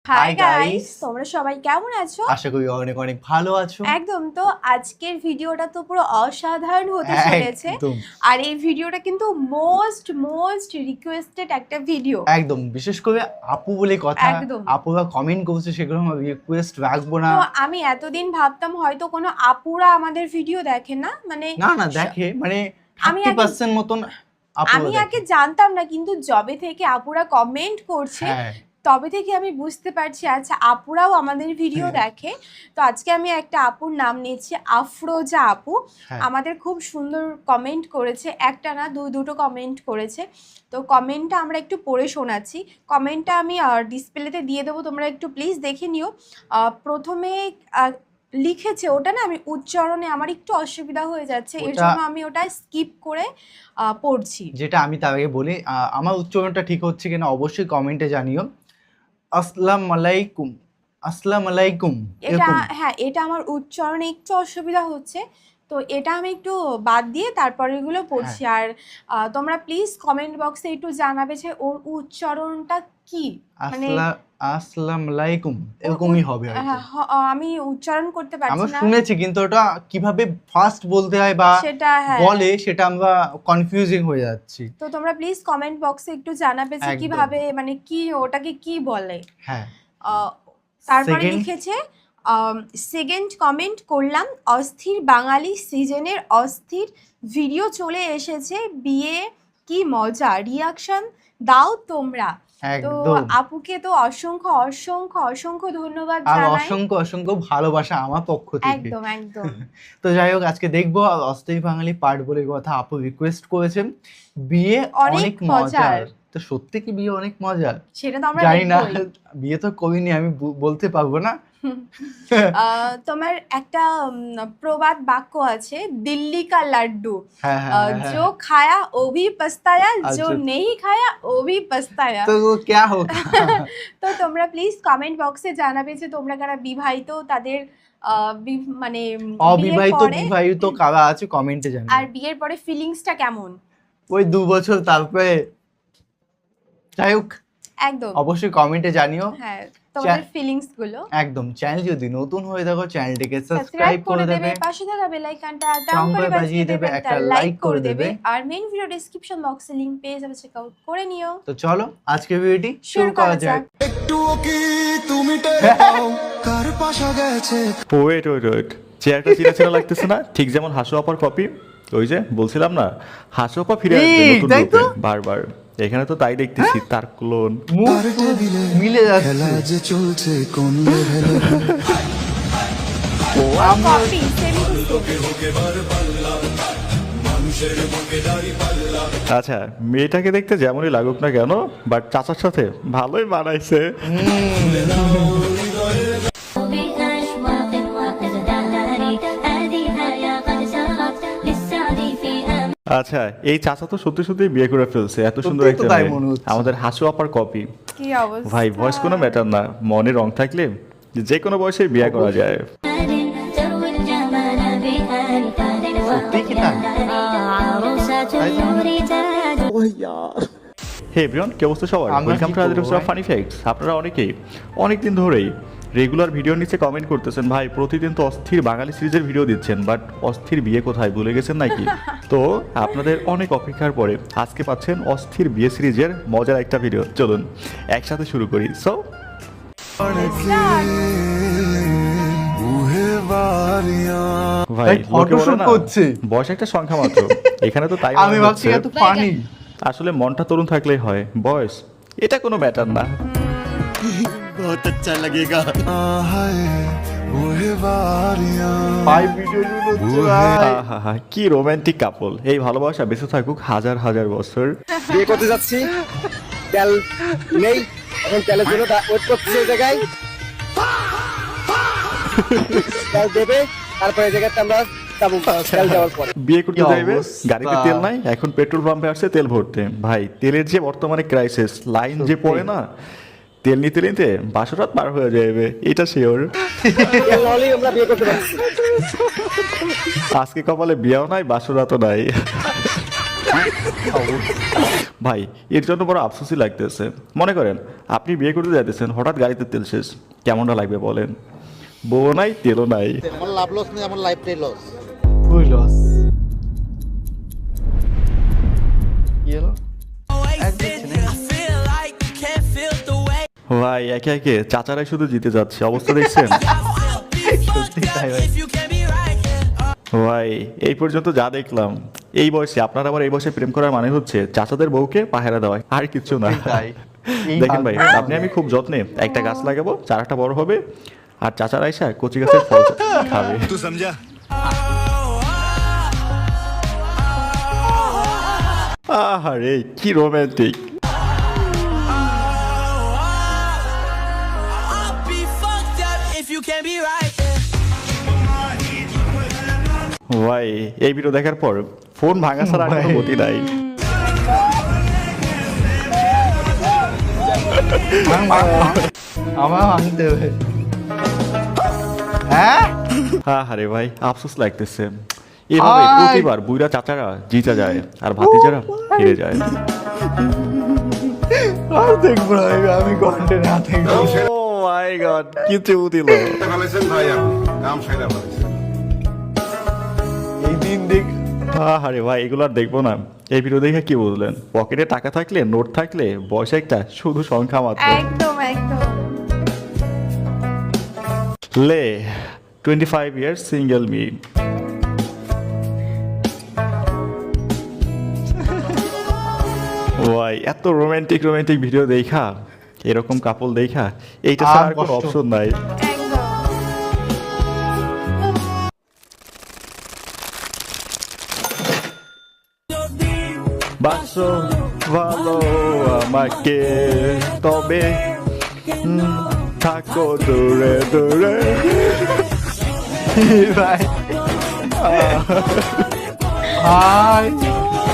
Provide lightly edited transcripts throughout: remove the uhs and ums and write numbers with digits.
Hi guys, তোমরা সবাই কেমন আছো? আশা করি অনেক অনেক ভালো আছো। একদম। তো আজকের ভিডিওটা তো পুরো অসাধারণ হতে চলেছে। আর এই ভিডিওটা কিন্তু মোস্ট রিকোয়েস্টেড একটা ভিডিও। একদম, বিশেষ করে আপু বলে কথা। একদম। আপুরা কমেন্ট করছে, সেগুলো আমরা রিকোয়েস্ট রাখবো না। তো আমি এতদিন ভাবতাম হয়তো কোনো আপুরা আমাদের ভিডিও দেখে না, মানে না দেখে, মানে 30% মতন আমি আগে জানতাম না, কিন্তু যবে থেকে আপুরা কমেন্ট করছে তবে থেকে আমি বুঝতে পারছি আচ্ছা আপুরাও আমাদের ভিডিও দেখে। তো আজকে আমি একটা আপুর নাম নিয়েছি, আফরোজা আপু। আমাদের খুব সুন্দর কমেন্ট করেছে, একটা না দুটো কমেন্ট করেছে। তো কমেন্টটা আমরা একটু পড়ে শোনাচ্ছি। কমেন্টটা আমি ডিসপ্লেতে দিয়ে দেবো, তোমরা একটু প্লিজ দেখে নিও। প্রথমে লিখেছে, ওটা না আমি উচ্চারণে আমার একটু অসুবিধা হয়ে যাচ্ছে, এর জন্য আমি ওটা স্কিপ করে পড়ছি। যেটা আমি তার আগে বলি, আমার উচ্চারণটা ঠিক হচ্ছে কিনা অবশ্যই কমেন্টে জানিও। আসসালামু আলাইকুম, আসসালামু আলাইকুম। এটা আমার উচ্চারণে একটু অসুবিধা হচ্ছে, তো এটা আমি একটু বাদ দিয়ে তারপরে এগুলো পড়ছি। আর তোমরা প্লিজ কমেন্ট বক্সে একটু জানাবে যে ওর উচ্চারণটা কি, মানে আসসালামু আলাইকুম এরকমই হবে। আমি উচ্চারণ করতে পারছি না, আমরা শুনেছি, কিন্তু ওটা কিভাবে ফার্স্ট বলতে হয় বা সেটা বলে সেটা আমরা কনফিউজিং হয়ে যাচ্ছি। তো তোমরা প্লিজ কমেন্ট বক্সে একটু জানাবে যে কিভাবে, মানে কি ওটাকে কি বলে। তারপরে লিখেছে, সেকেন্ড কমেন্ট করলাম, অস্থির বাঙালি সিজনের অস্থির ভিডিও চলে এসেছে, বিয়ে কি মজা, রিয়াকশন দাও তোমরা। তো আপুকে তো অসংখ্য অসংখ্য অসংখ্য ধন্যবাদ জানাই, অসংখ্য ভালোবাসা আমার পক্ষ থেকে। একদম। তো যাই হোক, আজকে দেখবো অস্থির বাঙালি পার্ট বলে কথা আপু রিকোয়েস্ট করেছেন। বিয়ে অনেক মজার। তো সত্যি কি বিয়ে অনেক মজার? সেটা তো আমরা জানি না, বিয়ে তো করিনি, আমি বলতে পারবো না। তোমার একটা প্রবাদ বাক্য আছে, দিল্লি কা লাড্ডু, जो खाया वो भी पछताया, जो नहीं खाया वो भी पछताया। তো क्या होगा? তো তোমরা প্লিজ কমেন্ট বক্সে জানাবে যে তোমরা কারা বিবাহিত, তাদের মানে বিবাহিত কারা আছে কমেন্টে জানাবে। আর বিয়ের পরে ফিলিংসটা কেমন, ওই 2 বছর তারপরে। যাই হোক, একদম অবশ্যই কমেন্টে জানিও তোমাদের ফিলিংস গুলো। একদম। চ্যানেল যদি নতুন হয়ে থাকো, চ্যানেলটিকে সাবস্ক্রাইব করে দেবে, পাশে থাকা বেল আইকনটা টাং করে বাজিয়ে দেবে, একটা লাইক করে দেবে, আর মেইন ভিডিও ডেসক্রিপশন বক্সে লিংক পেয়ে যাবে, চেক আউট করে নিও। তো চলো আজকের ভিডিওটি শুরু করা যাক। একটু কি তুমি টের পাও কার পাশা গেছে? ওয়েট চেয়ারটা চিরা লাগতেছে না? ঠিক যেমন হাসু আপার কপি। ওই যে বলছিলাম না, হাসু আপা ফিরে আসবে নতুন রূপে বারবার। এখানে তো তাই দেখতেছি, তার ক্লোন মিলে যাচ্ছে। খেলা যে চলছে কোন লেভেলে। আচ্ছা, মেয়েটাকে দেখতে যেমনই লাগুক না কেন, বাট চাচার সাথে ভালোই বানাইছে। আচ্ছা, এই চাচা তো সত্যি বিয়ে করে ফেলছে, এত সুন্দর একটা মেয়ে, আমাদের হাসু আপার কপি। ভাই, ভয়েস কোনো ম্যাটার না, মনে রং থাকলে যে কোনো বয়সে বিয়ে করা যায়। হে এভরিওয়ান, কি অবস্থা সবার? Welcome to other episode of funny facts. আপনারা অনেকদিন ধরেই রেগুলার ভিডিওর নিচে কমেন্ট করতেছেন, ভাই প্রতিদিন তো অস্থির বাঙালি সিরিজের ভিডিও দিচ্ছেন, বাট অস্থির বিয়ে কোথায়, ভুলে গেছেন নাকি? তো আপনাদের অনেক অপেক্ষার পরে আজকে পাচ্ছেন অস্থির বিয়ে সিরিজের মজার একটা ভিডিও। চলুন একসাথে শুরু করি। সো ভাই, ফটোশুট করছে, বয়স একটা সংখ্যা মাত্র এখানে, তো তাই আমি ভাবছি এত ফানি। আসলে মনটা তরুণ থাকলেই হয়, বয়স এটা কোনো ম্যাটার না। बहुत अच्छा लगेगा। কি রোমান্টিক কাপল, এই ভালোবাসা বেঁচে থাকুক হাজার হাজার বছর। বিয়ে করতে যাচ্ছি, তেল নেই, এখন তেলের জন্য ওয়েট করছি এই জায়গায়। তেল দেবে, তারপরে এই জায়গাতে আমরা বিয়ে করতে যাইবে, গাড়িতে তেল নাই, এখন পেট্রোল পাম্পে আসছে তেল ভরতে। ভাই, তেলের যে বর্তমানে ক্রাইসিস, লাইন যে পড়ে না, তেল নিতে বাসরাত পার হয়ে যাবে, এটা শিওর। আজকে কপালে বিয়েও নাই, বাসরাতও নাই। ভাই এর জন্য বড় আফসোসই লাগতেছে। মনে করেন আপনি বিয়ে করতে যাইতেছেন, হঠাৎ গাড়িতে তেল শেষ, কেমনটা লাগবে বলেন? বউ নাই, তেলও নাই। আমার লাভ লস নেই, আমার লাইফটাই লস। ওই লস কি হলো? ভাই একে একে চাচারাই শুধু জিতে যাচ্ছে, অবস্থা দেখছেন? সত্যি তাই ভাই। ভাই এই পর্যন্ত যা দেখলাম, এই বয়সে আপনারা আবার এই বয়সে প্রেম করার মানে হচ্ছে চাচাদের বউকে পাহারা দেওয়া, আর কিছু না। তাই দেখেন ভাই, আপনি আমি খুব যত্নে একটা গাছ লাগাবো, চারাটা বড় হবে, আর চাচারা এসে কচি গাছের ফল খাবে। तू समझा? আহারে কি রোমান্টিক। ভাই এই ভিডিও দেখার পর ফোন ভাঙা ছাড়া আর কোনো গতি নাই। আমার ভাঙতে হবে। হ্যাঁ আহারে ভাই আফসোস লাগতেছে, এভাবে আয়। প্রতিবার বুইরা চাচারা জিতে যায় আর ভাতিজারা হেরে যায়। আর দেখবো না, আমি কন্টেন্ট না দেখবো। ও মাই গড, কি চেউ দিল। ভালোছেন ভাই, আপনি কাম সাইরা ভালোছেন। এই দিন দেখ আরে ভাই এগুলো আর দেখবো না। এই ভিডিও দেখে কি বুঝলেন? পকেটে টাকা থাকলে, নোট থাকলে, বয়স একটা শুধু সংখ্যা মাত্র। একদম একদম। লে 25 years single me। ভাই এত রোমান্টিক রোমান্টিক ভিডিও দেখা, এরকম কাপল দেখা, এইটা ছাড়া আর কোনো কষ্ট। অপশন নাই। একদম। বাসো ভালো আমাকে, তবে থাকো দূরে দূরে। ভাই হাই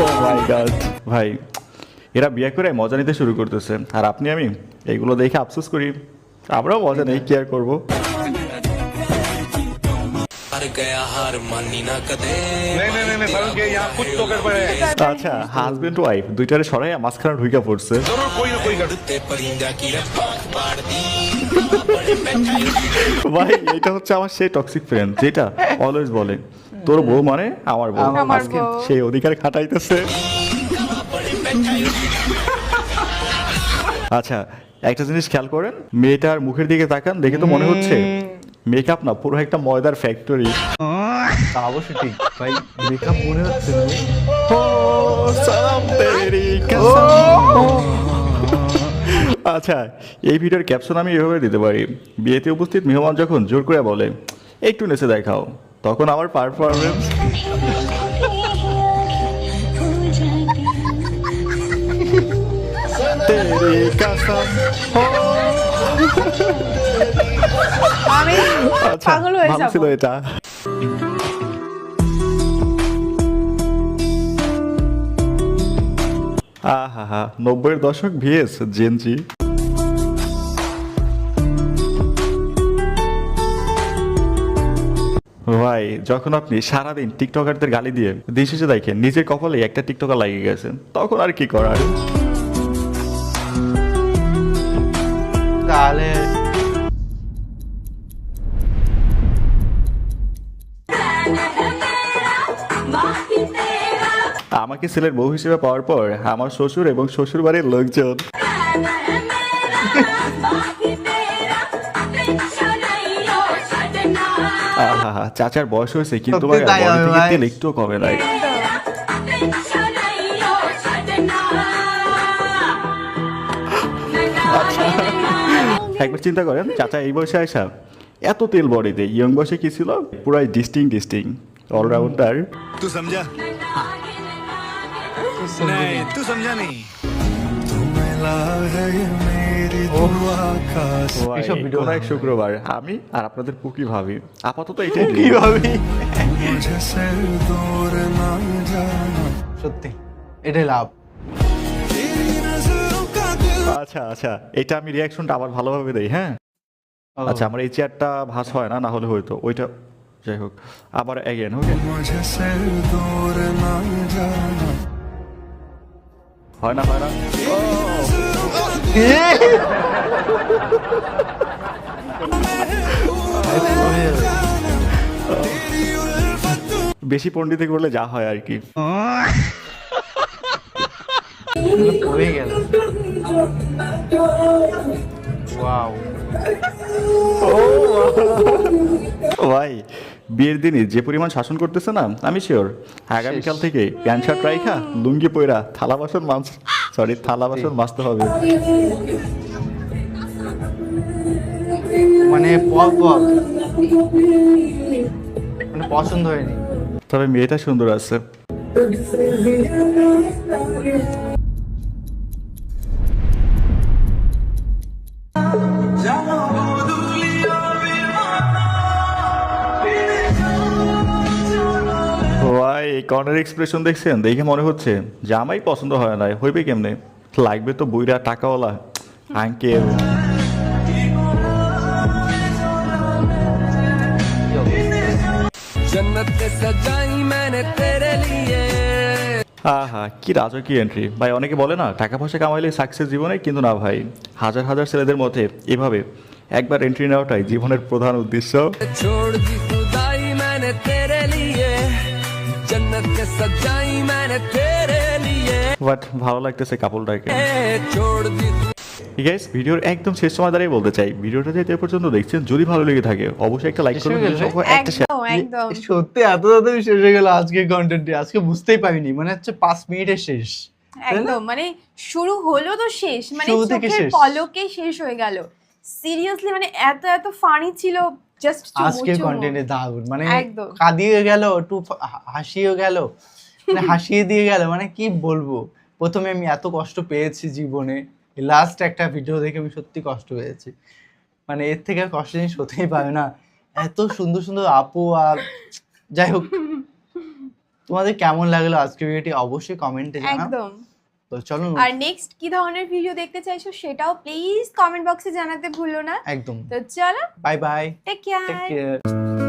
ও মাই গড ভাই, এরা বিয়ে করে মজা নিতে শুরু করতেছে, আর আপনি আমি এইগুলো দেখে আফসোস করি। আমরাও মজা নেই, কি আর করবো। नहीं सारुण के यहाँ कुछ तो गड़बड़ है। আচ্ছা হাজবেন্ড ওয়াইফ দুইটারে সরাই মাঝখানে ঢুকে পড়ছে। जरूर कोई ना कोई गड़बड़। ভাই এটা হচ্ছে আমার সেই টক্সিক ফ্রেন্ড যেটা অলওয়েজ বলে তোর বউ মানে আমার বউ, আমার আজকে বউ। সেই অধিকার খাটাইতেছে। আচ্ছা একটা জিনিস খেয়াল করেন, মেয়েটার মুখের দিকে তাকান, দেখে তো মনে হচ্ছে মেকআপ না পুরো একটা ময়দার ফ্যাক্টরি। তা অবশ্যই ঠিক ভাই, মেকআপ মনে হচ্ছে না। আচ্ছা এই ভিডিওর ক্যাপশন আমি এভাবে দিতে পারি, বিয়েতে উপস্থিত মেহমান যখন জোর করে বলে একটু নেচে দেখাও, তখন আমার পারফরমেন্স। তেরি কসম। আমি আচ্ছা পাগল হয়ে ভালো যাবো। ছিল এটা। আহা 90-এর দশক ভিএস জেনজি। ভাই যখন আপনি সারাদিন টিকটকারদের গালি দিয়ে দিন শেষে দেখেন নিজের কপালে একটা টিকটকার লাগিয়ে গেছে, তখন আর কি করার। তাহলে আমাকে ছেলের বউ হিসেবে পাওয়ার পর আমার শ্বশুর এবং শ্বশুর বাড়ির লোকজন আহা চাচার বয়স হয়েছে কিন্তু ভাই সত্যি তাই বডি হবে থেকে ভাই। তেল একটুও কমে নাই। একবার চিন্তা করেন চাচা এই বয়সে আসা এত তেল বডিতে, ইয়ং বয়সে কি ছিল? পুরাই ডিস্টিং অলরাউন্ডার। तू समझा? नहीं तू समझा नहीं। तू मिला है ये मेरी दुआ का এইসব ভিডিও এক শুক্রবার আমি আর আপনাদের পুকি ভাবি, আপাতত এটাই কি ভাবি, मुझे से दूर ना जाना। সত্যি এটাই লাভ। तेरी नजरों का दिल আচ্ছা এটা আমি রিয়াকশনটা আবার ভালোভাবে দেই। হ্যাঁ আচ্ছা আমার এই চেয়ারটা ভাস হয় না, না হলে হয়তো ওইটা, যাই হোক আবার এগেন। ওকে मुझे से दूर ना जाना। হয় না বেশি পণ্ডিতি করলে যা হয় আর কি। পড়ে গেল। ওয়াও ভাই বিয়ের দিনই যে পরিমাণ শাসন করতেছে না, আমি শিওর আগামীকাল থেকে প্যান্ট শার্ট রাইখা লুঙ্গি পয়রা থালা বাসন মাজতে হবে। মানে মানে পছন্দ হয়নি। তবে মেয়েটা সুন্দর আছে। ভাই কর্নার এক্সপ্রেশন দেখছেন? দেখে মনে হচ্ছে জামাই পছন্দ হয় না, হইবে কেমনে? লাগবে তো বুইরা টাকাওয়ালা আঙ্কেল। আহা কি রাজকীয় এন্ট্রি ভাই। অনেকে বলে না টাকা পয়সা কামাইলে সাকসেস জীবনে, কিন্তু না ভাই, হাজার হাজার ছেলেদের মধ্যে এভাবে একবার এন্ট্রি নেওয়াটাই জীবনের প্রধান উদ্দেশ্য। বাট ভালো লাগতেছে কাপলটাকে। গাইস ভিডিওর একদম শেষ সময় দাঁড়িয়ে বলতে চাই, ভিডিওটা যেতে এ পর্যন্ত দেখছেন যদি ভালো লেগে থাকে অবশ্যই একটা লাইক করবেন, একটা শেয়ার। একদম সত্যি এত তাড়াতাড়ি শেষ হয়ে গেল আজকে কন্টেন্টটি। আজকে বুঝতেই পারিনি, মানে হচ্ছে 5 মিনিটে শেষ। একদম মানে শুরু হলো তো শেষ, মানে শুরু থেকে চোখের শেষ। পলকে শেষ হয়ে গেল। সিরিয়াসলি মানে এত ফানি ছিল, জাস্ট আজকের কন্টেন্টে দারুণ, মানে একদম। কাঁদিয়ে গেল, একটু হাসিয়ে গেল, মানে হাসিয়ে দিয়ে গেল, মানে কি বলবো। প্রথমে আমি এত কষ্ট পেয়েছি জীবনে, লাস্ট একটা ভিডিও দেখে আমি সত্যি কষ্ট পেয়েছি। মানে এর থেকে আর কষ্ট জিনিস হতেই পারে না। এত সুন্দর সুন্দর আপু। আর যাই হোক, তোমাদের কেমন লাগলো আজকের ভিডিওটি অবশ্যই কমেন্টে জানাও। একদম। তো চলো, আর নেক্সট কি ধরনের ভিডিও দেখতে চাইছো সেটাও প্লিজ কমেন্ট বক্সে জানাতে ভুলো না। একদম। তো চলো, bye bye, take take care. Care.